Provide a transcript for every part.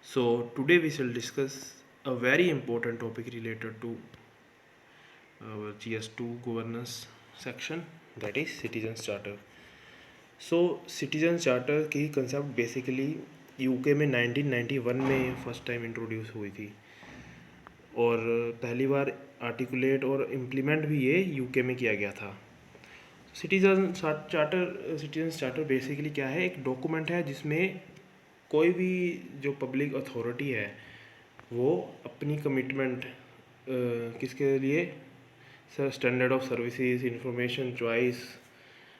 So today we shall discuss a very important topic related to our GS2 governance section, that is Citizens Charter. So Citizens Charter की concept basically UK में 1991 में first time introduce हुई थी और पहली बार articulate और implement भी ये यूके में किया गया था। सिटीजन्स चार्टर बेसिकली क्या है, एक डॉक्यूमेंट है जिसमें कोई भी जो पब्लिक अथॉरिटी है वो अपनी कमिटमेंट किसके लिए, sir, standard of services, information choice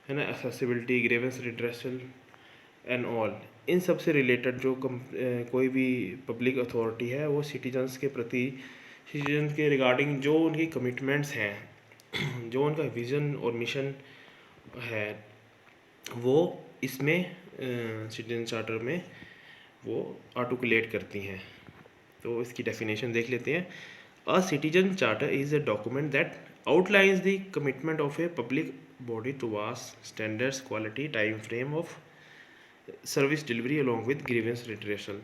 है ना, accessibility, grievance redressal and all, इन सब से रिलेटेड जो कोई भी पब्लिक अथॉरिटी है वो सिटीजन्स के प्रति, सिटीजन के रिगार्डिंग जो उनकी कमिटमेंट्स हैं, जो उनका विज़न और मिशन है, वो इसमें सिटीजन चार्टर में वो आर्टिकुलेट करती हैं। तो इसकी डेफिनेशन देख लेते हैं। A citizen charter is a document that outlines the commitment of a public body towards standards, quality, time frame of service delivery along with grievance redressal।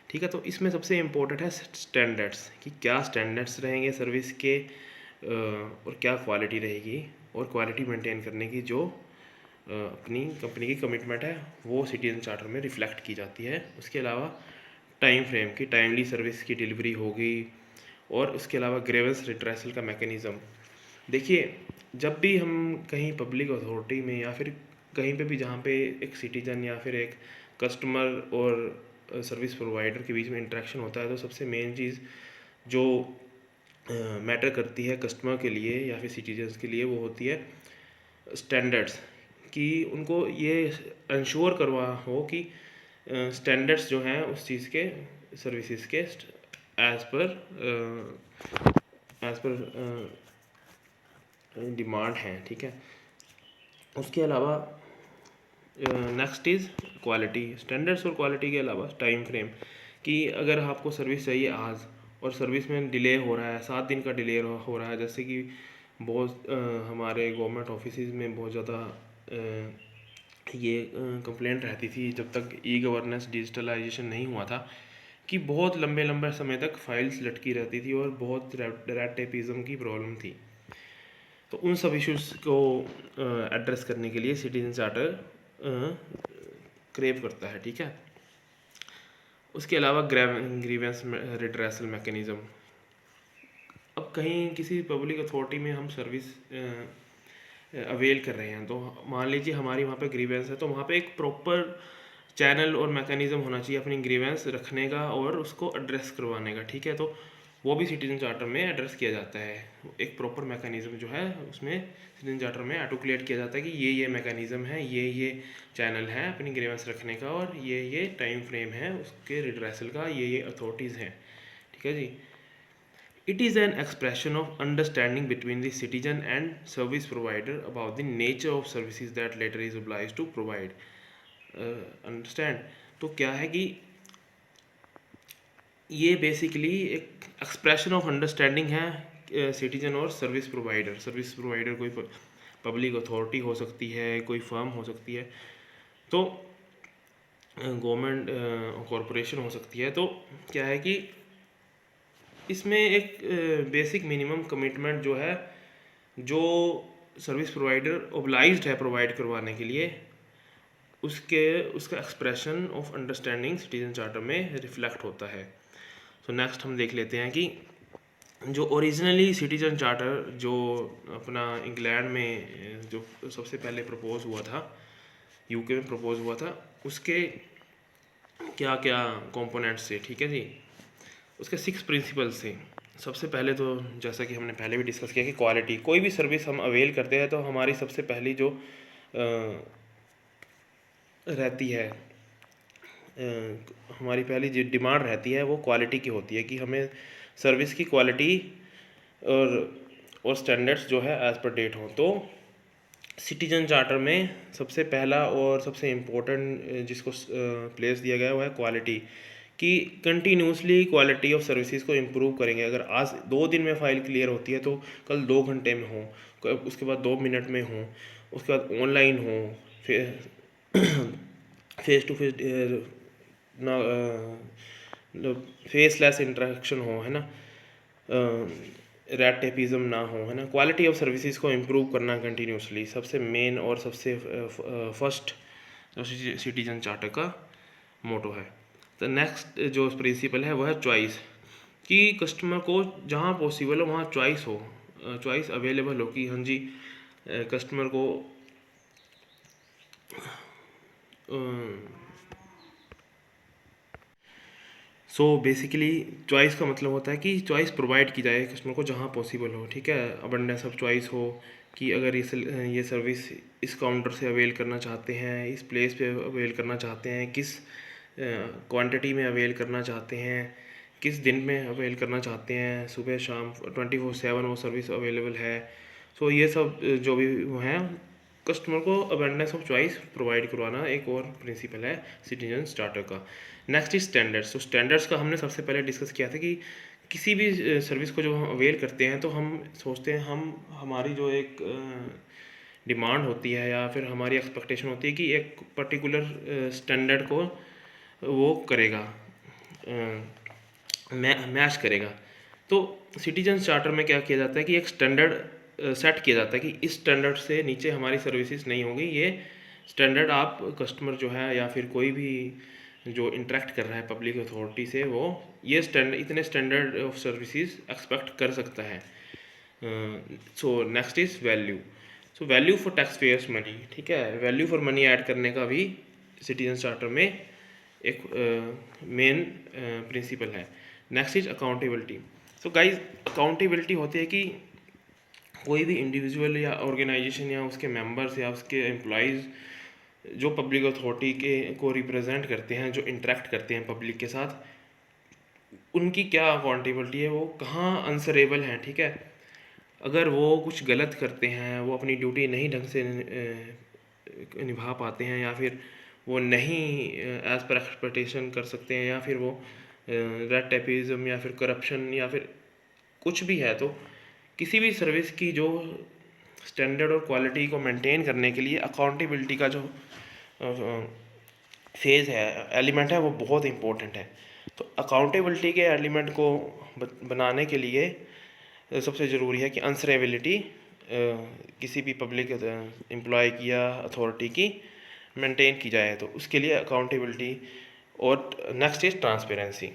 ठीक है, तो इसमें सबसे इम्पोर्टेंट है स्टैंडर्ड्स, कि क्या स्टैंडर्ड्स रहेंगे सर्विस के और क्या क्वालिटी रहेगी, और क्वालिटी मेंटेन करने की जो अपनी कंपनी की कमिटमेंट है वो सिटीजन चार्टर में रिफ्लेक्ट की जाती है। उसके अलावा टाइम फ्रेम की, टाइमली सर्विस की डिलीवरी होगी, और उसके अलावा ग्रीवेंस रिड्रेसल का मैकेनिज़्म। देखिए, जब भी हम कहीं पब्लिक अथॉरिटी में या फिर कहीं पे भी जहाँ पे एक सिटीजन या फिर एक कस्टमर और सर्विस प्रोवाइडर के बीच में इंटरेक्शन होता है, तो सबसे मेन चीज़ जो मैटर करती है कस्टमर के लिए या फिर सिटीजन्स के लिए वो होती है स्टैंडर्ड्स, कि उनको ये इंश्योर करवा हो कि स्टैंडर्ड्स जो हैं उस चीज़ के, सर्विसेज के एज़ पर डिमांड है। ठीक है, उसके अलावा नेक्स्ट इज़ क्वालिटी। स्टैंडर्ड्स और क्वालिटी के अलावा टाइम फ्रेम, कि अगर आपको सर्विस चाहिए आज और सर्विस में डिले हो रहा है, 7 दिन का डिले हो रहा है, जैसे कि बहुत हमारे गवर्नमेंट ऑफिसेज में बहुत ज़्यादा ये कंप्लेंट रहती थी जब तक ई गवर्नेंस डिजिटलाइजेशन नहीं हुआ था, कि बहुत लंबे लंबे समय तक फाइल्स लटकी रहती थी और बहुत रेड टेपिज्म की प्रॉब्लम थी। तो उन सब इश्यूज़ को एड्रेस करने के लिए सिटीजन चार्टर क्रेव करता है। ठीक है, उसके अलावा ग्रीवेंस रिड्रेसल मैकेनिज़्म। अब कहीं किसी पब्लिक अथॉरिटी में हम सर्विस अवेल कर रहे हैं, तो मान लीजिए हमारी वहाँ पे ग्रीवेंस है, तो वहाँ पे एक प्रॉपर चैनल और मैकेनिज़्म होना चाहिए अपनी ग्रीवेंस रखने का और उसको एड्रेस करवाने का। ठीक है, तो वो भी सिटीजन चार्टर में एड्रेस किया जाता है। एक प्रॉपर मैकेनिज़्म जो है उसमें सिटीजन चार्टर में आर्टिकुलेट किया जाता है कि ये मैकेनिज़्म है, ये चैनल है अपनी ग्रीवेंस रखने का, और ये टाइम फ्रेम है उसके रिड्रेसल का, ये अथॉरिटीज़ हैं। ठीक है जी। It is an expression of understanding between the citizen and service provider about the nature of services that latter is obliged to provide. Understand? तो क्या है कि ये बेसिकली एक एक्सप्रेशन ऑफ अंडरस्टैंडिंग है सिटीजन और सर्विस प्रोवाइडर। सर्विस प्रोवाइडर कोई public authority हो सकती है, कोई फर्म हो सकती है, तो गवर्नमेंट कॉरपोरेशन हो सकती है। तो क्या है कि इसमें एक बेसिक मिनिमम कमिटमेंट जो है, जो सर्विस प्रोवाइडर ओब्लाइज्ड है प्रोवाइड करवाने के लिए, उसका expression of understanding citizen charter में रिफ्लेक्ट होता है। सो नेक्स्ट हम देख लेते हैं कि जो ओरिजिनली सिटीजन चार्टर जो अपना इंग्लैंड में जो सबसे पहले प्रपोज हुआ था, यूके में प्रपोज हुआ था, उसके क्या क्या कंपोनेंट्स थे। ठीक है जी, उसके 6 प्रिंसिपल्स थे। सबसे पहले तो जैसा कि हमने पहले भी डिस्कस किया कि क्वालिटी, कोई भी सर्विस हम अवेल करते हैं तो हमारी सबसे पहली जो रहती है, हमारी पहली जो डिमांड रहती है वो क्वालिटी की होती है, कि हमें सर्विस की क्वालिटी और स्टैंडर्ड्स जो है एज़ पर डेट हों। तो सिटीजन चार्टर में सबसे पहला और सबसे इम्पोर्टेंट जिसको प्लेस दिया गया है वो है क्वालिटी, कि कंटिन्यूसली क्वालिटी ऑफ सर्विसेज को इम्प्रूव करेंगे। अगर आज 2 दिन में फ़ाइल क्लियर होती है तो कल 2 घंटे में हो, उसके बाद 2 मिनट में हो, उसके बाद ऑनलाइन हो, फिर फेस टू फेस ना मतलब फेसलेस इंटरेक्शन हो, है ना, रेड टेपिज्म ना हो, है ना, क्वालिटी ऑफ सर्विसेज को इम्प्रूव करना कंटिन्यूसली, सबसे मेन और सबसे फर्स्ट जो सिटीजन चार्टर का मोटो है। तो नेक्स्ट जो प्रिंसिपल है वह है चॉइस, कि कस्टमर को जहाँ पॉसिबल हो वहाँ चॉइस हो, चॉइस अवेलेबल हो, कि हाँ जी कस्टमर को सो बेसिकली चॉइस का मतलब होता है कि चॉइस प्रोवाइड की जाए कस्टमर को जहाँ पॉसिबल हो, ठीक है, अबंडेंस ऑफ चॉइस हो, कि अगर ये सर्विस इस काउंटर से अवेल करना चाहते हैं, इस प्लेस पे अवेल करना चाहते हैं, किस क्वांटिटी में अवेल करना चाहते हैं, किस दिन में अवेल करना चाहते हैं, सुबह शाम 24/7 वो सर्विस अवेलेबल है। सो ये सब जो भी वो हैं, कस्टमर को अवेयरनेस ऑफ चॉइस प्रोवाइड करवाना एक और प्रिंसिपल है सिटीजन स्टार्टर का। Next is standards. तो स्टैंडर्ड्स का हमने सबसे पहले डिस्कस किया था कि किसी भी सर्विस को जब हम अवेल करते हैं तो हम सोचते हैं हमारी जो एक डिमांड होती है या फिर हमारी एक्सपेक्टेशन होती है कि एक पर्टिकुलर स्टैंडर्ड को वो करेगा, मैच करेगा। तो सिटीजन चार्टर में क्या किया जाता है कि एक स्टैंडर्ड सेट किया जाता है कि इस स्टैंडर्ड से नीचे हमारी सर्विसेज नहीं होगी, ये स्टैंडर्ड आप कस्टमर जो है या फिर कोई भी जो इंटरेक्ट कर रहा है पब्लिक अथॉरिटी से, वो ये स्टैंडर्ड इतने स्टैंडर्ड ऑफ सर्विसेज एक्सपेक्ट कर सकता है। So next is value. So value for tax payers money, ठीक है, वैल्यू फॉर मनी ऐड करने का भी सिटीजन चार्टर में एक मेन प्रिंसिपल है। Next is accountability. So guys accountability होती है कि कोई भी इंडिविजुअल या ऑर्गेनाइजेशन या उसके मेंबर्स या उसके एम्प्लॉयज़ जो पब्लिक अथॉरिटी के को रिप्रेजेंट करते हैं, जो इंटरेक्ट करते हैं पब्लिक के साथ, उनकी क्या अकाउंटेबिलिटी है, वो कहाँ आंसरेबल हैं, ठीक है। अगर वो कुछ गलत करते हैं, वो अपनी ड्यूटी नहीं ढंग से निभा पाते हैं, या फिर वो नहीं एज पर एक्सपेक्टेशन कर सकते हैं, या फिर वो रेड टेपिज्म या फिर करप्शन या फिर कुछ भी है, तो किसी भी सर्विस की जो स्टैंडर्ड और क्वालिटी को मेंटेन करने के लिए अकाउंटेबिलिटी का जो फेज़ है, एलिमेंट है, वो बहुत इम्पोर्टेंट है। तो अकाउंटेबिलिटी के एलिमेंट को बनाने के लिए सबसे ज़रूरी है कि आंसरेबिलिटी किसी भी पब्लिक एम्प्लॉय की या अथॉरिटी की मेंटेन की जाए, तो उसके लिए अकाउंटेबिलिटी। और next is transparency.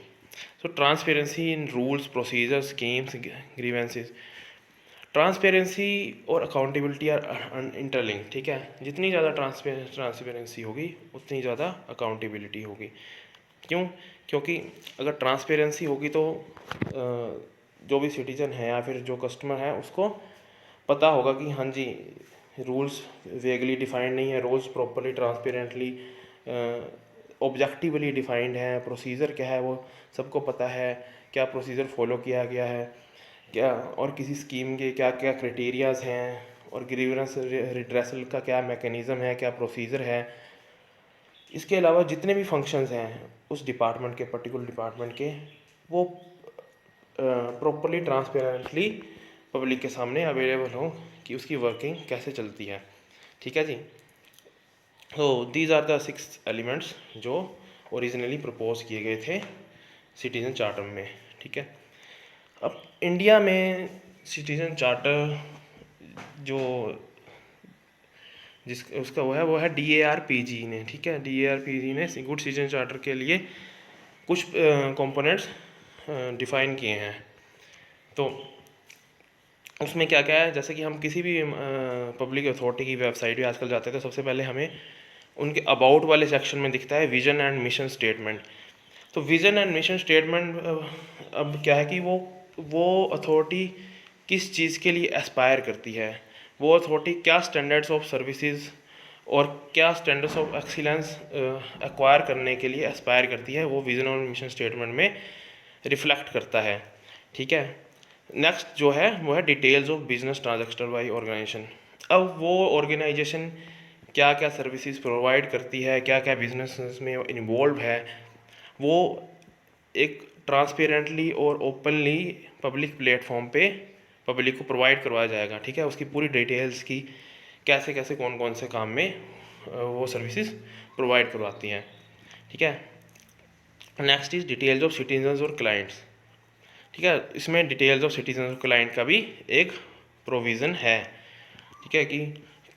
So transparency in rules, procedures, schemes, grievances. Transparency और अकाउंटेबिलिटी आर इंटरलिंक, ठीक है। जितनी ज़्यादा ट्रांसपेरेंसी होगी उतनी ज़्यादा अकाउंटेबिलिटी होगी। क्यों? क्योंकि अगर ट्रांसपेरेंसी होगी तो जो भी सिटीजन है या फिर जो कस्टमर है उसको पता होगा कि हाँ जी रूल्स वेगली डिफाइंड नहीं है, rules properly transparently objectively defined है, प्रोसीजर क्या है वो सबको पता है, क्या प्रोसीजर फॉलो किया गया है, क्या और किसी स्कीम के क्या क्या क्राइटेरियाज हैं, और ग्रीवेंस रिड्रेसल का क्या मैकेनिज़्म है, क्या प्रोसीजर है। इसके अलावा जितने भी फंक्शंस हैं उस डिपार्टमेंट के, पर्टिकुलर डिपार्टमेंट के, वो प्रॉपरली ट्रांसपेरेंटली पब्लिक के सामने अवेलेबल हो कि उसकी वर्किंग कैसे चलती है, ठीक है जी। तो दीज आर द 6 एलिमेंट्स जो ओरिजिनली प्रपोज किए गए थे सिटीजन चार्टर में, ठीक है। अब इंडिया में सिटीजन चार्टर जो जिस उसका वो है DARPG ने, ठीक है, DARPG ने गुड सिटीजन चार्टर के लिए कुछ कंपोनेंट्स डिफाइन किए हैं। तो उसमें क्या क्या है, जैसे कि हम किसी भी पब्लिक अथॉरिटी की वेबसाइट पे आजकल जाते हैं तो सबसे पहले हमें उनके अबाउट वाले सेक्शन में दिखता है विजन एंड मिशन स्टेटमेंट। तो विजन एंड मिशन स्टेटमेंट अब क्या है कि वो अथॉरिटी किस चीज़ के लिए एस्पायर करती है, वो अथॉरिटी क्या स्टैंडर्ड्स ऑफ सर्विसेज और क्या स्टैंडर्ड्स ऑफ एक्सीलेंस एक्वायर करने के लिए एस्पायर करती है, वो विजन और मिशन स्टेटमेंट में रिफ्लेक्ट करता है, ठीक है। नेक्स्ट जो है वो है details of business transaction by organisation. अब वो ऑर्गेनाइजेशन क्या क्या सर्विसेज प्रोवाइड करती है, क्या क्या बिजनेस में इन्वॉल्व है, वो एक ट्रांसपेरेंटली और ओपनली पब्लिक प्लेटफॉर्म पे पब्लिक को प्रोवाइड करवाया जाएगा, ठीक है। उसकी पूरी डिटेल्स की कैसे कैसे कौन कौन से काम में वो सर्विसेज प्रोवाइड करवाती हैं, ठीक है। Next is details of citizens और क्लाइंट्स। ठीक है, इसमें डिटेल्स ऑफ सिटीजन और क्लाइंट का भी एक प्रोविज़न है। ठीक है, कि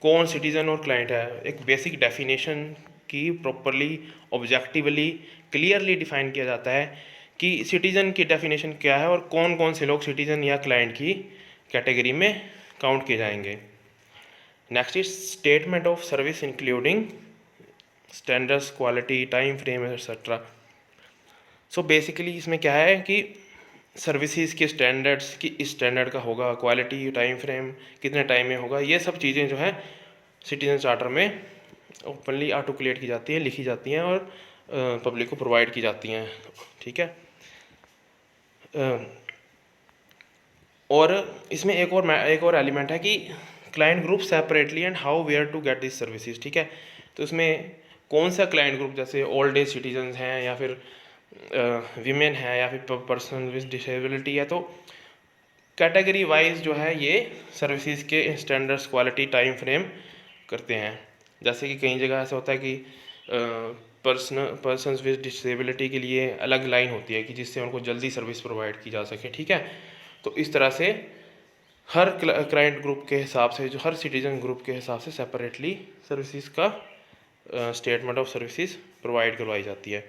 कौन सिटीज़न और क्लाइंट है, एक बेसिक डेफिनेशन की प्रॉपरली ऑब्जेक्टिवली क्लियरली डिफाइन किया जाता है कि सिटीज़न की डेफिनेशन क्या है और कौन कौन से लोग सिटीज़न या क्लाइंट की कैटेगरी में काउंट किए जाएंगे। Next is statement of service including standards, quality, time frame etcetera. So basically इसमें क्या है कि सर्विसेज के स्टैंडर्ड्स कि इस स्टैंडर्ड का होगा, क्वालिटी, टाइम फ्रेम कितने टाइम में होगा, ये सब चीज़ें जो है सिटीजन चार्टर में ओपनली आर्टिकुलेट की जाती हैं, लिखी जाती हैं और पब्लिक को प्रोवाइड की जाती हैं। ठीक है, और इसमें एक और एलिमेंट है कि client group separately and how where to get this services. ठीक है, तो इसमें कौन सा क्लाइंट ग्रुप, जैसे ओल्ड एज सिटीजन्स हैं या फिर वीमेन है या फिर पर्सन विद डिसेबिलिटी है, तो कैटेगरी वाइज जो है ये सर्विसेज के स्टैंडर्ड्स, क्वालिटी, टाइम फ्रेम करते हैं। जैसे कि कई जगह ऐसा होता है कि पर्सन्स विद डिसेबिलिटी के लिए अलग लाइन होती है कि जिससे उनको जल्दी सर्विस प्रोवाइड की जा सके। ठीक है, तो इस तरह से हर क्लाइंट ग्रुप के हिसाब से, जो हर सिटीजन ग्रुप के हिसाब से सेपरेटली सर्विसेज का स्टेटमेंट ऑफ सर्विसेज प्रोवाइड करवाई जाती है।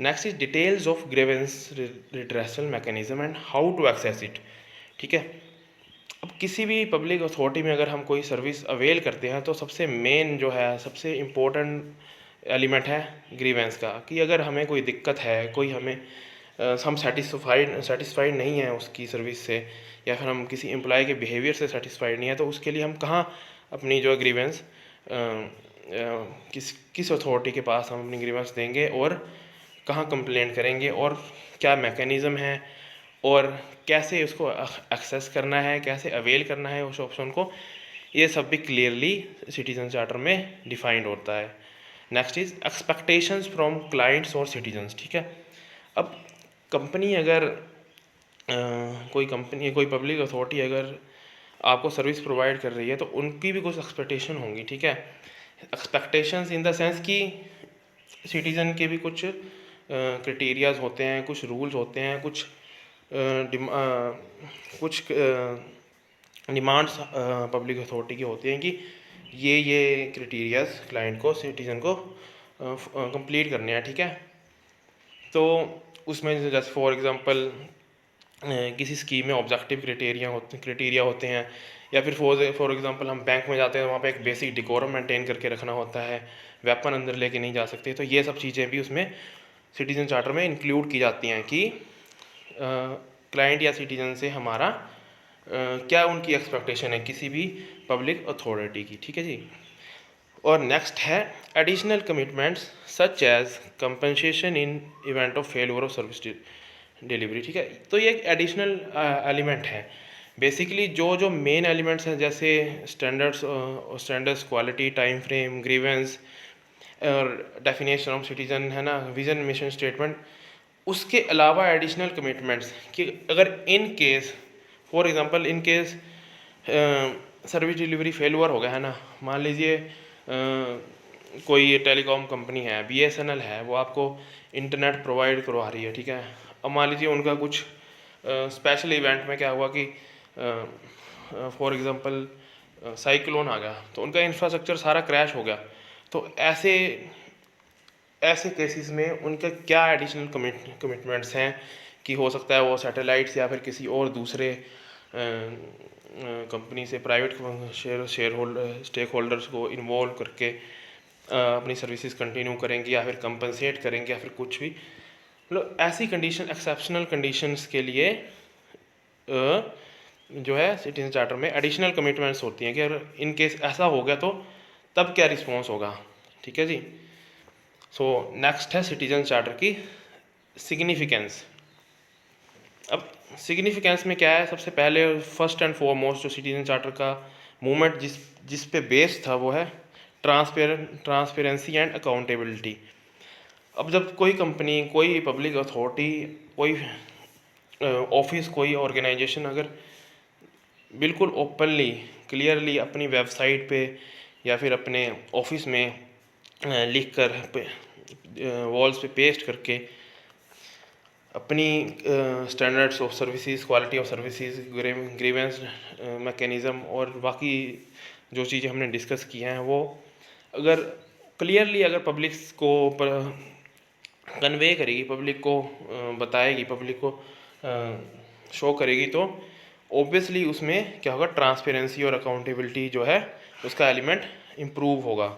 Next is details of grievance redressal mechanism and how to access it. ठीक है, अब किसी भी पब्लिक अथॉरिटी में अगर हम कोई सर्विस अवेल करते हैं तो सबसे मेन जो है, सबसे इम्पोर्टेंट एलिमेंट है ग्रीवेंस का, कि अगर हमें कोई दिक्कत है, कोई हम सेटिस्फाइड नहीं है उसकी सर्विस से, या फिर हम किसी एम्प्लॉय के बिहेवियर से नहीं है, तो उसके लिए हम कहाँ अपनी जो ग्रीवेंस किस अथॉरिटी के पास हम अपनी ग्रीवेंस देंगे और कहाँ कंप्लेंट करेंगे और क्या मैकेनिज़्म है और कैसे उसको एक्सेस करना है, कैसे अवेल करना है उस ऑप्शन को, ये सब भी क्लियरली सिटीजन चार्टर में डिफाइंड होता है। Next is expectations from clients और सिटीजन्स। ठीक है, अब कंपनी अगर कोई पब्लिक अथॉरिटी अगर आपको सर्विस प्रोवाइड कर रही है तो उनकी भी कुछ एक्सपेक्टेशन होंगी। ठीक है, एक्सपेक्टेशंस इन द सेंस कि सिटीज़न के भी कुछ क्राइटेरियाज होते हैं, कुछ रूल्स होते हैं, कुछ डिमांड्स पब्लिक अथॉरिटी की होती हैं कि ये क्राइटेरियाज क्लाइंट को, सिटीज़न को कंप्लीट करने हैं। ठीक है, तो उसमें जैसे फॉर एग्जांपल किसी स्कीम में ऑब्जेक्टिव क्राइटेरिया होते हैं, या फिर फॉर एग्जांपल हम बैंक में जाते हैं तो वहाँ पे एक बेसिक डिकोरम मेंटेन करके रखना होता है, वेपन अंदर लेके नहीं जा सकते, तो ये सब चीज़ें भी उसमें सिटीजन चार्टर में इंक्लूड की जाती हैं कि क्लाइंट या सिटीजन से हमारा क्या उनकी एक्सपेक्टेशन है किसी भी पब्लिक अथॉरिटी की। ठीक है जी, और नेक्स्ट है additional commitments such as compensation in event of failure of service delivery. ठीक है, तो ये एक एडिशनल एलिमेंट है। बेसिकली जो मेन एलिमेंट्स हैं जैसे standards, quality, time frame, grievance और डेफिनेशन ऑफ सिटीजन है ना, विजन, मिशन स्टेटमेंट, उसके अलावा एडिशनल कमिटमेंट्स कि अगर in case for example in case service delivery failure हो गया है ना, मान लीजिए कोई टेलीकॉम कंपनी है, BSNL है, वो आपको इंटरनेट प्रोवाइड करवा रही है। ठीक है, अब मान लीजिए उनका कुछ स्पेशल इवेंट में क्या हुआ कि फॉर एग्जांपल साइक्लोन आ गया तो उनका इंफ्रास्ट्रक्चर सारा क्रैश हो गया, तो ऐसे केसेस में उनका क्या एडिशनल कमिटमेंट्स हैं कि हो सकता है वो सैटेलाइट्स या फिर किसी और दूसरे कंपनी से प्राइवेट स्टेक होल्डर्स को इन्वॉल्व करके अपनी सर्विसेज कंटिन्यू करेंगे या फिर कंपनसेट करेंगे या फिर कुछ भी, मतलब ऐसी कंडीशन, एक्सेप्शनल कंडीशंस के लिए जो है सिटीजन चार्टर में एडिशनल कमिटमेंट्स होती हैं कि अगर इन केस ऐसा हो गया तो तब क्या रिस्पॉन्स होगा। ठीक है जी, सो नेक्स्ट है सिटीजन चार्टर की सिग्निफिकेंस। अब सिग्निफिकेंस में क्या है, सबसे पहले फर्स्ट एंड फॉरमोस्ट जो सिटीजन चार्टर का मूवमेंट जिस पे बेस था वो है ट्रांसपेरेंसी एंड अकाउंटेबिलिटी। अब जब कोई कंपनी, कोई पब्लिक अथॉरिटी, कोई ऑफिस, कोई ऑर्गेनाइजेशन अगर बिल्कुल ओपनली क्लियरली अपनी वेबसाइट पे या फिर अपने ऑफिस में लिख कर वॉल्स पे पेस्ट करके अपनी standards of services, quality of services, grievance mechanism और बाकी जो चीज़ें हमने डिस्कस की हैं वो अगर क्लियरली अगर पब्लिक को कन्वे करेगी, पब्लिक को बताएगी, पब्लिक को शो करेगी, तो ऑब्वियसली उसमें क्या होगा, ट्रांसपेरेंसी और अकाउंटेबिलिटी जो है उसका एलिमेंट इम्प्रूव होगा।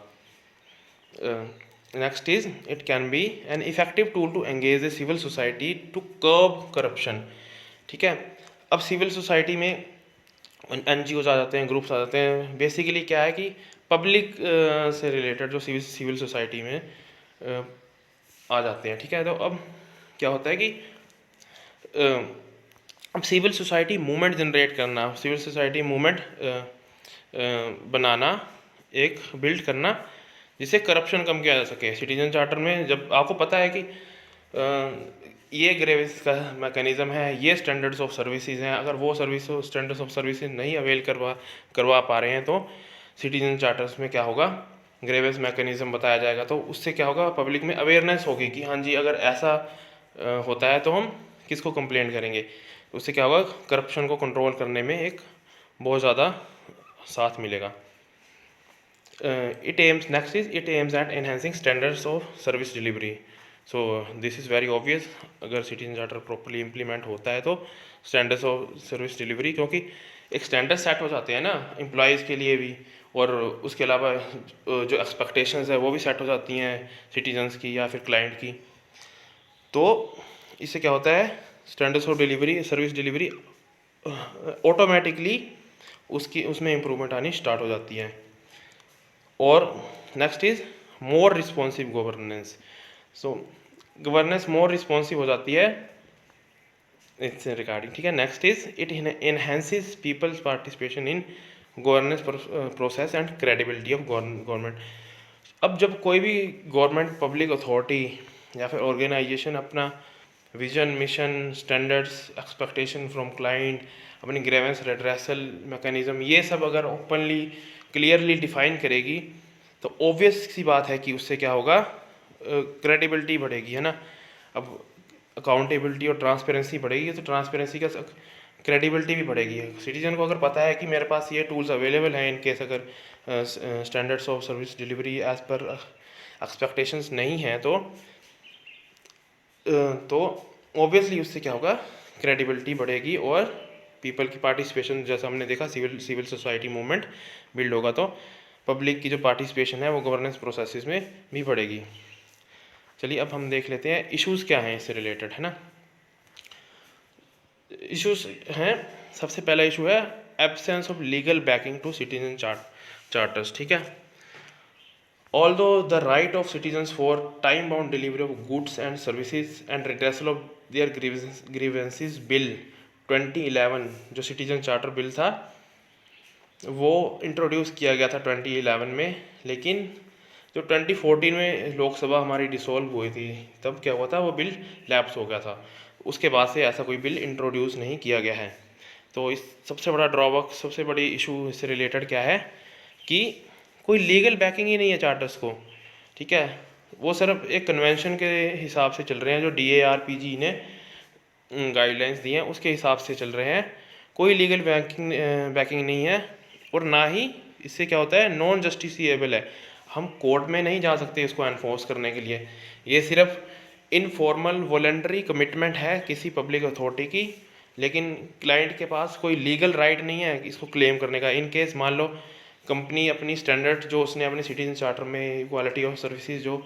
Next is it can be an effective tool to engage the civil society to curb corruption. ठीक है, अब सिविल सोसाइटी में NGOs आ जाते हैं, ग्रुप्स आ जाते हैं। बेसिकली क्या है कि पब्लिक से रिलेटेड जो सिविल सोसाइटी में आ जाते हैं। ठीक है, तो अब क्या होता है कि अब सिविल सोसाइटी मूवमेंट जनरेट करना, सिविल सोसाइटी मूवमेंट बनाना, एक बिल्ड करना जिससे करप्शन कम किया जा सके। सिटीजन चार्टर में जब आपको पता है कि ये ग्रेवेंस का मैकेनिज़्म है, ये स्टैंडर्ड्स ऑफ सर्विसेज हैं, अगर वो स्टैंडर्ड्स ऑफ सर्विसेज नहीं अवेल करवा पा रहे हैं तो सिटीजन चार्टर्स में क्या होगा, ग्रेवेंस मैकेनिज़्म बताया जाएगा। तो उससे क्या होगा, पब्लिक में अवेयरनेस होगी कि हाँ जी अगर ऐसा होता है तो हम किसको कंप्लेंट करेंगे। उससे क्या होगा, करप्शन को कंट्रोल करने में एक बहुत ज़्यादा साथ मिलेगा। It aims at enhancing standards of service delivery. So this is very obvious, अगर सिटीजन चार्टर प्रॉपरली इम्प्लीमेंट होता है तो स्टैंडर्ड्स ऑफ सर्विस डिलीवरी, क्योंकि एक स्टैंडर्ड सेट हो जाते हैं ना एम्प्लॉयज़ के लिए भी, और उसके अलावा जो एक्सपेक्टेशंस है वो भी सेट हो जाती हैं सिटीजन्स की या फिर क्लाइंट की। तो इससे क्या होता है, standards of delivery, service delivery automatically उसमें इम्प्रूवमेंट आनी स्टार्ट हो जाती है। और next is more responsive governance. So governance more responsive हो जाती है इट्स रिगार्डिंग। ठीक है, next is it enhances peoples participation in governance process and credibility of government. अब जब कोई भी गवर्नमेंट, पब्लिक अथॉरिटी या फिर ऑर्गेनाइजेशन अपना vision, mission, standards, expectation from client, अपनी ग्रेवेंस रेड्रेसल मैकेनिज़्म, ये सब अगर ओपनली क्लियरली डिफाइन करेगी तो ऑब्वियस सी बात है कि उससे क्या होगा, क्रेडिबिलिटी बढ़ेगी, है ना। अब अकाउंटेबिलिटी और ट्रांसपेरेंसी बढ़ेगी तो ट्रांसपेरेंसी का क्रेडिबिलिटी भी बढ़ेगी। सिटीजन को अगर पता है कि मेरे पास ये टूल्स अवेलेबल हैं, इन केस अगर standards of service delivery as पर एक्सपेक्टेशंस नहीं हैं तो ऑब्वियसली उससे क्या होगा, क्रेडिबिलिटी बढ़ेगी और पीपल की पार्टिसिपेशन, जैसा हमने देखा सिविल सोसाइटी मूवमेंट बिल्ड होगा तो पब्लिक की जो पार्टिसिपेशन है वो गवर्नेंस प्रोसेसेस में भी बढ़ेगी। चलिए अब हम देख लेते हैं इश्यूज़ क्या हैं इससे रिलेटेड, है ना। इश्यूज़ हैं, सबसे पहला इशू है absence of legal backing to citizen charters. ठीक है, although the right of citizens for time bound delivery of goods and services and redressal of their grievances bill 2011, जो सिटीजन चार्टर बिल था वो introduce किया गया था 2011 में, लेकिन जो 2014 में लोकसभा हमारी डिसॉल्व हुई थी तब क्या हुआ था, वो बिल लैप्स हो गया था। उसके बाद से ऐसा कोई बिल इंट्रोड्यूस नहीं किया गया है। तो इस सबसे बड़ा ड्रॉबैक, सबसे बड़ी इशू इससे रिलेटेड क्या है कि कोई लीगल बैकिंग ही नहीं है चार्टर्स को। ठीक है, वो सिर्फ एक कन्वेंशन के हिसाब से चल रहे हैं, जो DARPG ने गाइडलाइंस दी हैं उसके हिसाब से चल रहे हैं। कोई लीगल बैकिंग नहीं है, और ना ही इससे क्या होता है, नॉन जस्टिसिएबल है। हम कोर्ट में नहीं जा सकते इसको एनफोर्स करने के लिए। ये सिर्फ इनफॉर्मल वॉलंटरी कमिटमेंट है किसी पब्लिक अथॉरिटी की, लेकिन क्लाइंट के पास कोई लीगल राइट नहीं है इसको क्लेम करने का। इन केस मान लो कंपनी अपनी स्टैंडर्ड जो उसने अपने सिटीजन चार्टर में क्वालिटी ऑफ सर्विसेज जो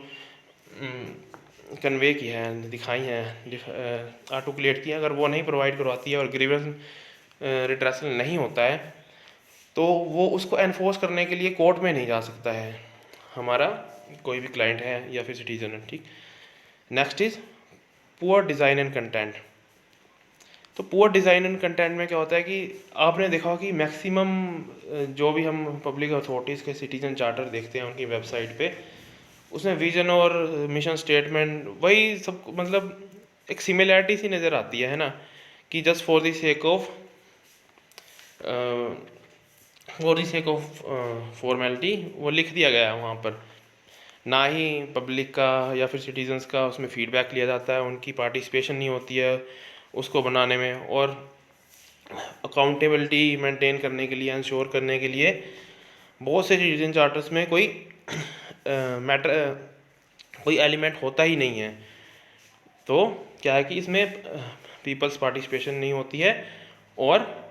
कन्वे की है, दिखाई हैं, आर्टिकुलेट की है, अगर वो नहीं प्रोवाइड करवाती है और ग्रीवेंस रिड्रेसल नहीं होता है तो वो उसको एनफोर्स करने के लिए कोर्ट में नहीं जा सकता है हमारा कोई भी क्लाइंट है या फिर सिटीजन है। ठीक, next is poor design and content. तो पुअर डिज़ाइन एंड कंटेंट में क्या होता है कि आपने देखा हो कि मैक्सिमम जो भी हम पब्लिक अथॉरिटीज़ के सिटीजन चार्टर देखते हैं उनकी वेबसाइट पे, उसमें विजन और मिशन स्टेटमेंट वही सब, मतलब एक सिमिलैरिटी सी नज़र आती है ना, कि just for the sake of formality वो लिख दिया गया है वहाँ पर। ना ही पब्लिक का या फिर सिटीजन्स का उसमें फ़ीडबैक लिया जाता है, उनकी पार्टिसिपेशन नहीं होती है उसको बनाने में, और अकाउंटेबिलिटी मेंटेन करने के लिए, इंश्योर करने के लिए बहुत से सिटीजन चार्टर्स में कोई कोई एलिमेंट होता ही नहीं है। तो क्या है कि इसमें पीपल्स पार्टिसिपेशन नहीं होती है, और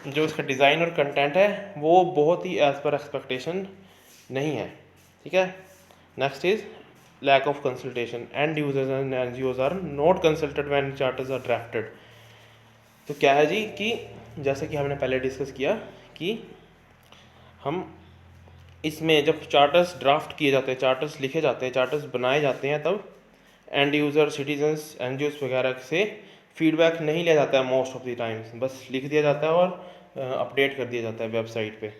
जो इसका डिज़ाइन और कंटेंट है वो बहुत ही एज़ पर एक्सपेक्टेशन नहीं है। ठीक है। Next is lack of consultation, and users and NGOs are not consulted when charters are drafted. तो क्या है जी कि जैसे कि हमने पहले डिस्कस किया कि हम इसमें जब चार्टर्स ड्राफ्ट किए जाते हैं, चार्टर्स लिखे जाते हैं, चार्टर्स बनाए जाते हैं, तब एंड यूज़र, सिटीजन्स, एनजीओज वगैरह से फीडबैक नहीं लिया जाता है मोस्ट ऑफ द टाइम्स, बस लिख दिया जाता है और अपडेट कर दिया जाता है वेबसाइट पे।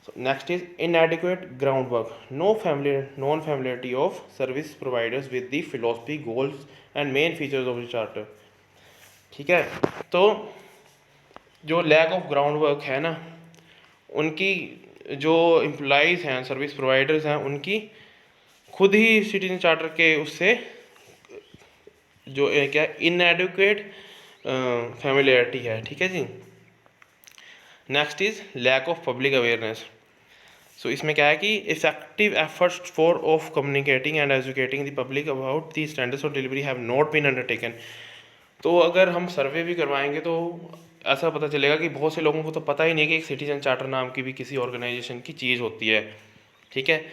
So next is inadequate groundwork, non-familiarity of service providers with the philosophy, goals and main features of the charter। ठीक है। तो जो लैक ऑफ ग्राउंड वर्क है ना, उनकी जो एम्प्लॉइज़ हैं, सर्विस प्रोवाइडर्स हैं, उनकी खुद ही सिटीजन चार्टर के उससे जो क्या इनएडुकेट फैमिलियरिटी है। ठीक है जी। Next is lack of public awareness. So इसमें क्या है कि effective efforts for of communicating and educating the public about the standards of delivery have not been undertaken. तो अगर हम सर्वे भी करवाएंगे तो ऐसा पता चलेगा कि बहुत से लोगों को तो पता ही नहीं कि एक सिटीजन चार्टर नाम की भी किसी ऑर्गेनाइजेशन की चीज़ होती है। ठीक है।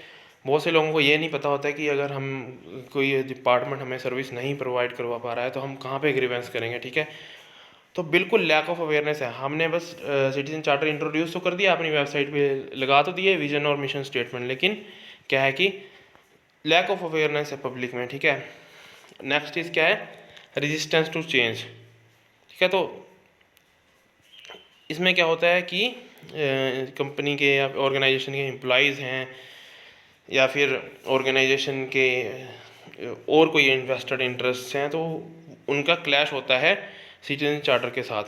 बहुत से लोगों को ये नहीं पता होता है कि अगर हम कोई डिपार्टमेंट हमें सर्विस नहीं प्रोवाइड करवा पा रहा है तो हम कहाँ पे ग्रीवेंस करेंगे। ठीक है। तो बिल्कुल लैक ऑफ अवेयरनेस है। हमने बस सिटीजन चार्टर इंट्रोड्यूस तो कर दिया, अपनी वेबसाइट पे लगा तो दिए विजन और मिशन स्टेटमेंट, लेकिन क्या है कि लैक ऑफ अवेयरनेस है पब्लिक में। ठीक है। नेक्स्ट इज क्या है, रेजिस्टेंस टू चेंज। ठीक है। तो इसमें क्या होता है कि कंपनी के या ऑर्गेनाइजेशन के एम्प्लॉइज़ हैं या फिर ऑर्गेनाइजेशन के और कोई इन्वेस्टेड इंटरेस्ट हैं, तो उनका क्लैश होता है सिटीजन चार्टर के साथ।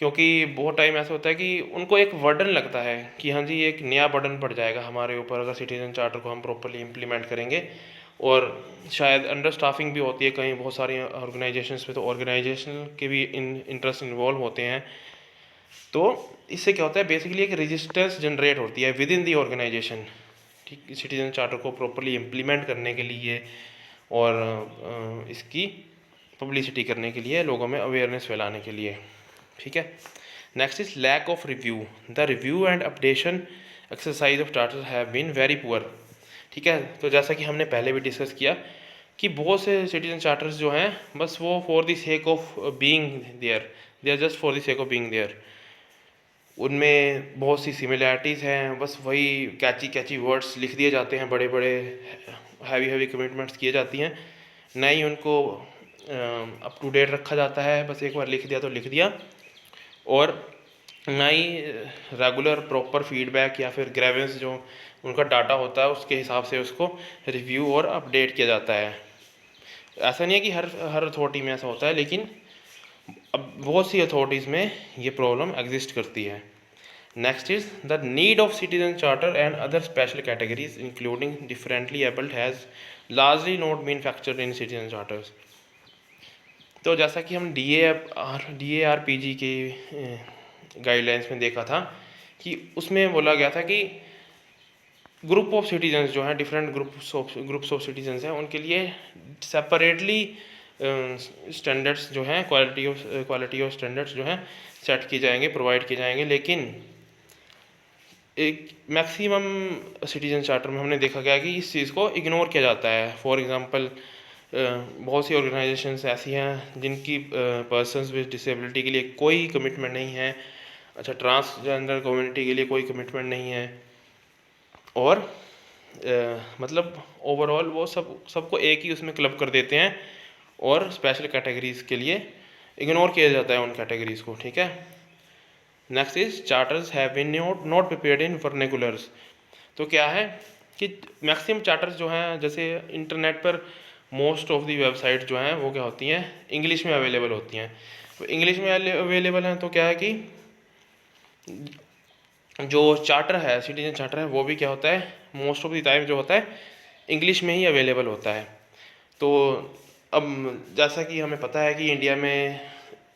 क्योंकि बहुत टाइम ऐसा होता है कि उनको एक बर्डन लगता है कि हाँ जी एक नया बर्डन पड़ जाएगा हमारे ऊपर अगर सिटीजन चार्टर को हम प्रॉपर्ली इम्प्लीमेंट करेंगे, और शायद अंडर स्टाफिंग भी होती है कहीं बहुत सारी ऑर्गेनाइजेशंस में, तो ऑर्गेनाइजेशन के भी इंटरेस्ट इन्वॉल्व होते हैं। तो इससे क्या होता है, बेसिकली एक रेजिस्टेंस जनरेट होती है विद इन दी ऑर्गेनाइजेशन, ठीक, सिटीजन चार्टर को प्रॉपर्ली इम्प्लीमेंट करने के लिए और इसकी पब्लिसिटी करने के लिए, लोगों में अवेयरनेस फैलाने के लिए। ठीक है। Next is lack of review. The review and updation exercise of charter have been very poor. ठीक है। तो जैसा कि हमने पहले भी डिस्कस किया कि बहुत से सिटीजन चार्टर्स जो हैं बस वो for the sake of being there, they are just for the sake of being there. उनमें बहुत सी सिमिलैरिटीज़ हैं, बस वही कैची वर्ड्स लिख दिए जाते हैं, बड़े बड़े हैवी कमिटमेंट्स किए जाती हैं, न ही उनको अप टू डेट रखा जाता है, बस एक बार लिख दिया तो लिख दिया, और ना ही रेगुलर प्रॉपर फीडबैक या फिर ग्रेवेंस जो उनका डाटा होता है उसके हिसाब से उसको रिव्यू और अपडेट किया जाता है। ऐसा नहीं है कि हर अथॉरिटी में ऐसा होता है, लेकिन अब बहुत सी अथॉरिटीज़ में ये प्रॉब्लम एग्जिस्ट करती है। Next is the need of citizen charter and other special categories including differently abled has largely not been factored in citizen charters. तो जैसा कि हम DARPG के गाइडलाइंस में देखा था कि उसमें बोला गया था कि ग्रुप ऑफ सिटीजन्स जो हैं, डिफरेंट ग्रुप्स ऑफ सिटीजन्स हैं, उनके लिए सेपरेटली स्टैंडर्ड्स जो हैं, क्वालिटी ऑफ स्टैंडर्ड्स जो हैं सेट किए जाएंगे, प्रोवाइड किए जाएंगे। लेकिन एक मैक्सिमम सिटीजन चार्टर में हमने देखा गया कि इस चीज़ को इग्नोर किया जाता है। फॉर एग्जांपल बहुत सी ऑर्गेनाइजेशंस ऐसी हैं जिनकी पर्सन्स विद डिसेबिलिटी के लिए कोई कमिटमेंट नहीं है, अच्छा ट्रांसजेंडर कम्युनिटी के लिए कोई कमिटमेंट नहीं है, और मतलब ओवरऑल वो सबको एक ही उसमें क्लब कर देते हैं, और स्पेशल कैटेगरीज़ के लिए इग्नोर किया जाता है उन कैटेगरीज़ को। ठीक है। Next is charters have been not prepared in vernaculars. तो क्या है कि मैक्सिमम चार्टर्स जो हैं, जैसे इंटरनेट पर मोस्ट ऑफ दी वेबसाइट जो हैं वो क्या होती हैं, इंग्लिश में अवेलेबल होती हैं। तो इंग्लिश में अवेलेबल हैं तो क्या है कि जो चार्टर है, सिटीजन चार्टर है, वो भी क्या होता है, मोस्ट ऑफ द टाइम जो होता है इंग्लिश में ही अवेलेबल होता है। तो अब जैसा कि हमें पता है कि इंडिया में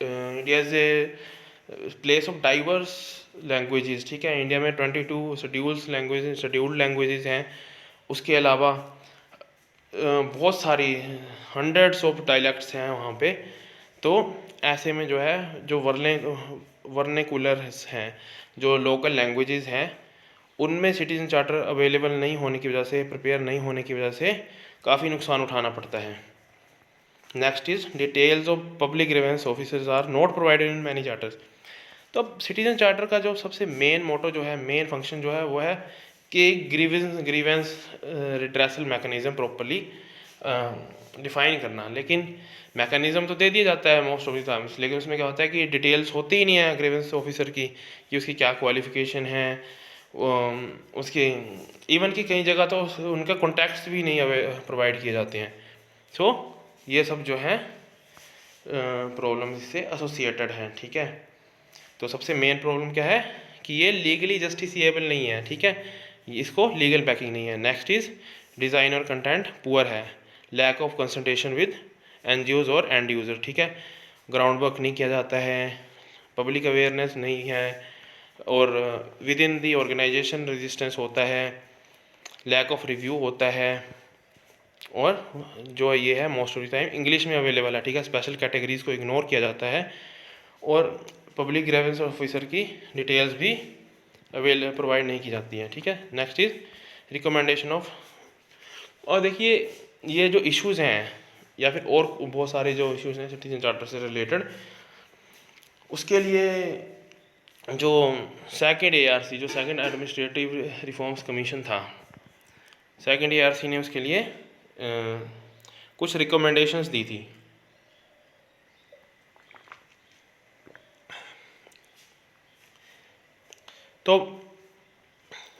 India is a place of diverse languages, ठीक है। इंडिया में 22 शेड्यूल्ड लैंग्वेजेस हैं। उसके अलावा बहुत सारी हंड्रेड्स ऑफ डायलेक्ट्स हैं वहाँ पे। तो ऐसे में जो है, जो वर्नेकुलर्स हैं, जो लोकल लैंग्वेजेस हैं, उनमें सिटीजन चार्टर अवेलेबल नहीं होने की वजह से, प्रिपेयर नहीं होने की वजह से काफ़ी नुकसान उठाना पड़ता है। Next is details of public grievance officers are not provided in many charters. तो अब सिटीजन चार्टर का जो सबसे मेन मोटो जो है, मेन फंक्शन जो है, वो है कि grievance redressal mechanism properly define करना। लेकिन मैकेनिज्म तो दे दिया जाता है मोस्ट ऑफ द टाइम्स, लेकिन उसमें क्या होता है कि डिटेल्स होती ही नहीं है ग्रीवेंस ऑफिसर की, कि उसकी क्या क्वालिफिकेशन है, उसके इवन कि कई जगह तो उनका कॉन्टैक्ट्स भी नहीं प्रोवाइड किए जाते हैं। सो ये सब जो है प्रॉब्लम इससे एसोसिएटेड हैं, ठीक है। तो सबसे मेन प्रॉब्लम क्या है कि ये लीगली जस्टिसिएबल नहीं है, ठीक है, इसको लीगल बैकिंग नहीं है। नेक्स्ट इज डिज़ाइन और कंटेंट पुअर है, lack of consultation with NGOs और एंड यूज़र, ठीक है। ग्राउंड वर्क नहीं किया जाता है, पब्लिक अवेयरनेस नहीं है, और within the organization resistance होता है, लैक ऑफ रिव्यू होता है, और जो ये है most of the time English में अवेलेबल है, ठीक है। स्पेशल कैटेगरीज को इग्नोर किया जाता है, और पब्लिक ग्रीवेंस ऑफिसर की डिटेल्स भी प्रोवाइड नहीं की जाती हैं, ठीक है। नेक्स्ट इज रिकमेंडेशन ऑफ, और देखिए ये जो इश्यूज़ हैं, या फिर और बहुत सारे जो इश्यूज़ हैं सिटीजन चार्टर से रिलेटेड, उसके लिए जो सेकंड ARC, जो सेकंड एडमिनिस्ट्रेटिव रिफॉर्म्स कमीशन था, सेकंड ARC ने उसके लिए कुछ रिकमेंडेशंस दी थी। तो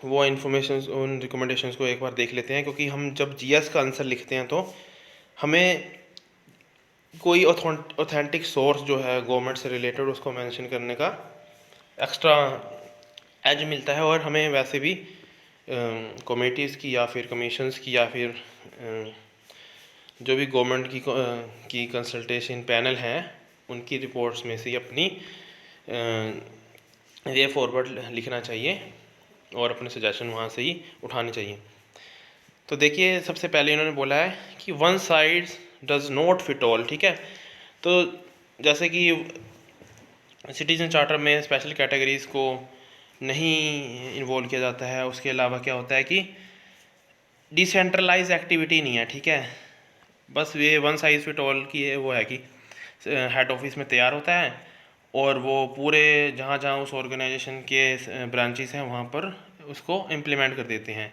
वो इन्फॉर्मेशन, उन रिकमेंडेशंस को एक बार देख लेते हैं, क्योंकि हम जब GS का आंसर लिखते हैं तो हमें कोई ऑथेंटिक सोर्स जो है गवर्नमेंट से रिलेटेड, उसको मेंशन करने का एक्स्ट्रा एज मिलता है। और हमें वैसे भी कमेटीज़ की या फिर कमीशंस की या फिर जो भी गवर्नमेंट की कंसल्टेशन पैनल हैं, उनकी रिपोर्ट्स में से अपनी वे फॉरवर्ड लिखना चाहिए और अपने सजेशन वहाँ से ही उठाने चाहिए। तो देखिए सबसे पहले इन्होंने बोला है कि one side does not fit all, ठीक है। तो जैसे कि सिटीजन चार्टर में स्पेशल कैटेगरीज़ को नहीं इन्वॉल्व किया जाता है। उसके अलावा क्या होता है कि डिसेंट्रलाइज एक्टिविटी नहीं है, ठीक है। बस ये वन साइज फिट ऑल की है, वो है कि हेड ऑफिस में तैयार होता है और वो पूरे जहाँ जहाँ उस ऑर्गेनाइजेशन के ब्रांचेस हैं वहाँ पर उसको इम्प्लीमेंट कर देते हैं,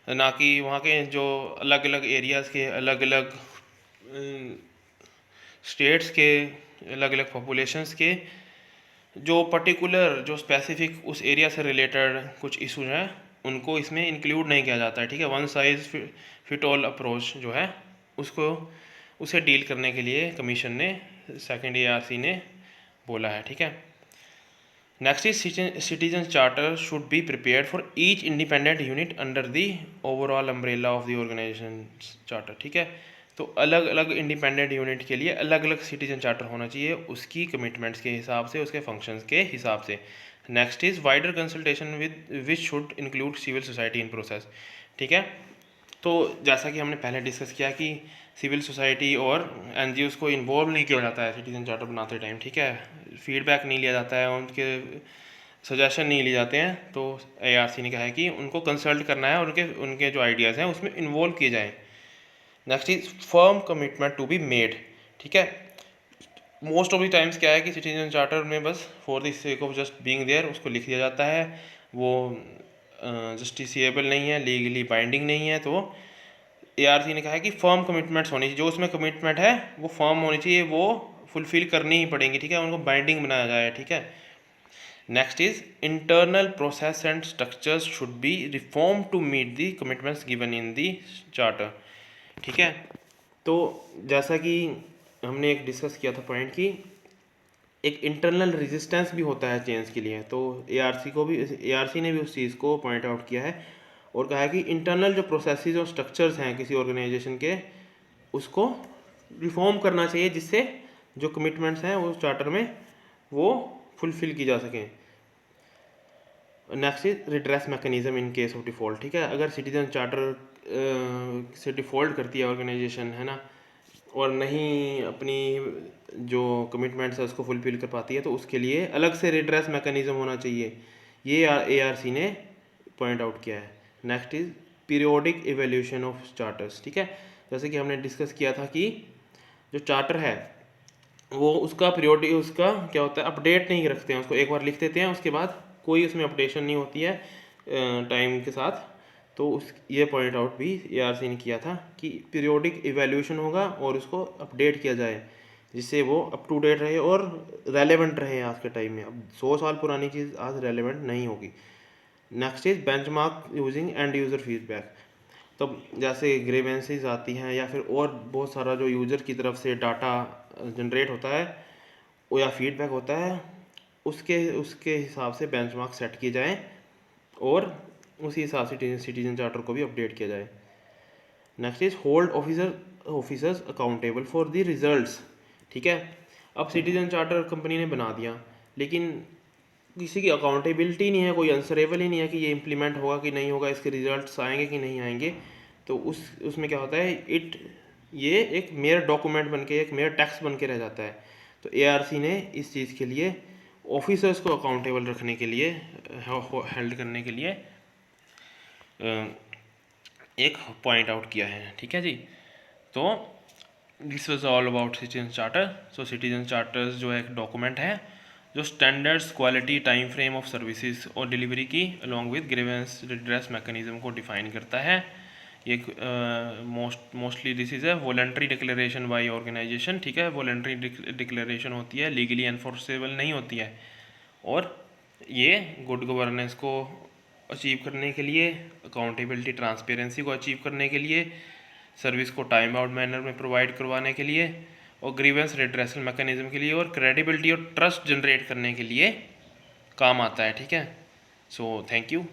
ना कि वहाँ के जो अलग अलग एरियाज़ के, अलग अलग स्टेट्स के, अलग अलग पॉपुलेशंस के जो पर्टिकुलर, जो स्पेसिफिक उस एरिया से रिलेटेड कुछ इशूज हैं, उनको इसमें इंक्लूड नहीं किया जाता है, ठीक है। One size fit all approach जो है उसको, उसे डील करने के लिए कमीशन ने, सेकंड ARC ने बोला है, ठीक है। Next is citizen charter should be prepared for each independent unit under the overall umbrella of the organization charter, ठीक है। तो अलग अलग इंडिपेंडेंट यूनिट के लिए अलग अलग सिटीजन चार्टर होना चाहिए, उसकी कमिटमेंट्स के हिसाब से, उसके फंक्शंस के हिसाब से। Next is wider consultation with which should include civil society in process, ठीक है। तो जैसा कि हमने पहले डिस्कस किया कि सिविल सोसाइटी और NGOs को इन्वॉल्व नहीं किया जाता है सिटीजन चार्टर बनाते टाइम, ठीक है। फीडबैक नहीं लिया जाता है, उनके सजेशन नहीं लिए जाते हैं। तो ARC ने कहा है कि उनको कंसल्ट करना है और उनके उनके जो आइडियाज़ हैं उसमें इन्वॉल्व किए जाएँ। Next is firm commitment to be made, ठीक है। मोस्ट ऑफ द टाइम्स क्या है कि सिटीजन चार्टर में बस for the sake of just being there उसको लिख दिया जाता है, वो जस्टिसिएबल नहीं है, लीगली बाइंडिंग नहीं है। तो ARC ने कहा है कि फर्म कमिटमेंट्स होनी चाहिए, जो उसमें कमिटमेंट है वो फर्म होनी चाहिए, वो फुलफिल करनी ही पड़ेंगी, ठीक है, उनको बाइंडिंग बनाया जाए, ठीक है। Next is internal process and structures should be reform to meet the commitments given in the charter, ठीक है। तो जैसा कि हमने एक डिस्कस किया था पॉइंट कि एक इंटरनल रेजिस्टेंस भी होता है चेंज के लिए। तो एआरसी ने भी उस चीज़ को पॉइंट आउट किया है और कहा है कि इंटरनल जो प्रोसेसेस और स्ट्रक्चर्स हैं किसी ऑर्गेनाइजेशन के, उसको रिफॉर्म करना चाहिए जिससे जो कमिटमेंट्स हैं वो चार्टर में वो फुलफिल की जा सकें। Next is redress mechanism in case of default. ठीक है, अगर सिटीजन चार्टर से डिफ़ॉल्ट करती है ऑर्गेनाइजेशन, है ना, और नहीं अपनी जो कमिटमेंट्स है उसको फुलफिल कर पाती है, तो उसके लिए अलग से रिड्रेस मैकेनिज्म होना चाहिए। ये एआरसी ने पॉइंट आउट किया है। Next is periodic evaluation of charters. ठीक है, जैसे कि हमने डिस्कस किया था कि जो चार्टर है वो उसका पीरियोडिक उसका क्या होता है, अपडेट नहीं रखते हैं उसको, एक बार लिख देते हैं उसके बाद कोई उसमें अपडेशन नहीं होती है टाइम के साथ। तो उस ये पॉइंट आउट भी एआरसी ने किया था कि पीरियोडिक इवैल्यूएशन होगा और उसको अपडेट किया जाए जिससे वो अप टू डेट रहे और रेलेवेंट रहे आज के टाइम में। अब 100 साल पुरानी चीज़ आज रेलेवेंट नहीं होगी। Next is benchmark using end user feedback. तो जैसे ग्रीवेंसेस आती हैं या फिर और बहुत सारा जो यूज़र की तरफ से डाटा जनरेट होता है वो या फीडबैक होता है, उसके उसके हिसाब से बेंचमार्क सेट किए जाएँ और उसी हिसाब से सिटीजन चार्टर को भी अपडेट किया जाए। Next is hold officers accountable for the results. ठीक है, अब सिटीजन चार्टर कंपनी ने बना दिया लेकिन किसी की अकाउंटेबिलिटी नहीं है, कोई आंसरेबल ही नहीं है कि ये इम्प्लीमेंट होगा कि नहीं होगा, इसके रिजल्ट्स आएंगे कि नहीं आएंगे। तो उसमें क्या होता है, ये एक मेयर डॉक्यूमेंट बन के, एक मेयर टेक्स्ट बन के रह जाता है। तो एआरसी ने इस चीज़ के लिए ऑफिसर्स को अकाउंटेबल रखने के लिए, हेल्ड करने के लिए एक पॉइंट आउट किया है। ठीक है जी, तो this was all about citizen charter. So citizen charters जो है एक डॉक्यूमेंट है जो standards, quality, time frame of services और डिलीवरी की along with grievance redress mechanism को डिफाइन करता है। एक मोस्टली दिस इज़ है वॉलंटरी डिक्लेरेशन बाय ऑर्गेनाइजेशन। ठीक है, वॉलंटरी डिक्लेरेशन होती है, लीगली एनफोर्सेबल नहीं होती है। और ये गुड गवर्नेंस को अचीव करने के लिए, अकाउंटेबिलिटी, ट्रांसपेरेंसी को अचीव करने के लिए, सर्विस को टाइम आउट मैनर में प्रोवाइड करवाने के लिए और ग्रीवेंस रिड्रेसल मैकेनिज्म के लिए और क्रेडिबिलिटी और ट्रस्ट जनरेट करने के लिए काम आता है। ठीक है, सो थैंक यू।